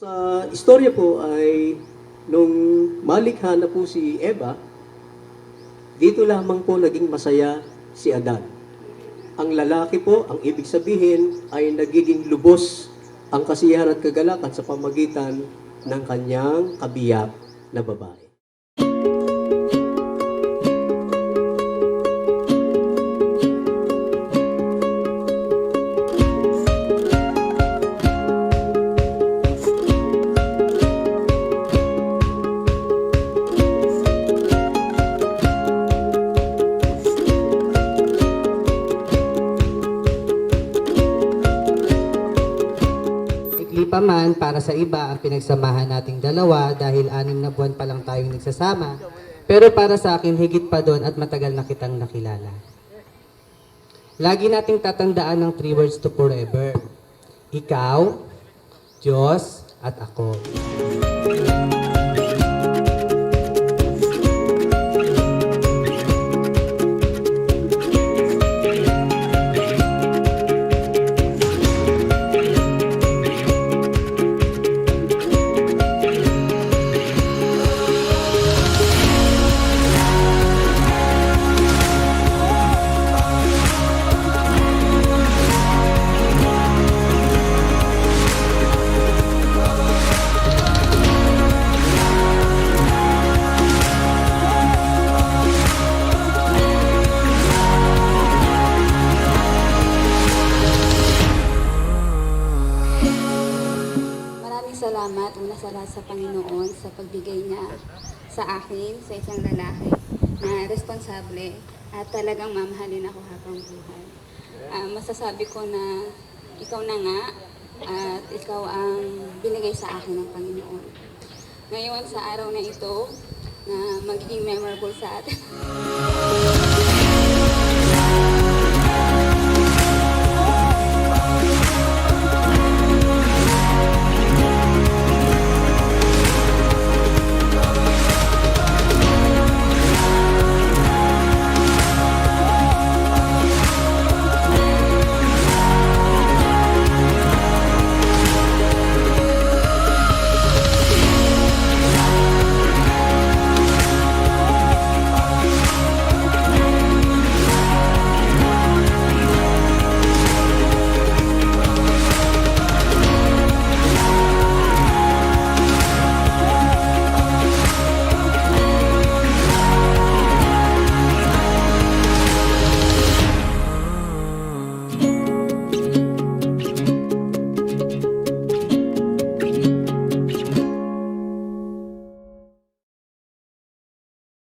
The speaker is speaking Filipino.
Sa istorya po ay nung malikha na po si Eva, dito lamang po naging masaya si Adan. Ang lalaki po, ang ibig sabihin ay nagiging lubos ang kasiyahan at kagalakan sa pamagitan ng kanyang kabiyak na babae. Ikli pa man, para sa iba ang pinagsamahan nating dalawa dahil 6 na buwan pa lang tayong nagsasama. Pero para sa akin, higit pa doon at matagal na kitang nakilala. Lagi nating tatandaan ng 3 words to forever. Ikaw, Diyos, at ako. Salamat una sa lahat sa Panginoon sa pagbigay niya sa akin, sa isang lalaki na responsable at talagang mamahalin ako habang buhay. Masasabi ko na ikaw na nga at ikaw ang binigay sa akin ng Panginoon. Ngayon sa araw na ito na magiging memorable sa atin.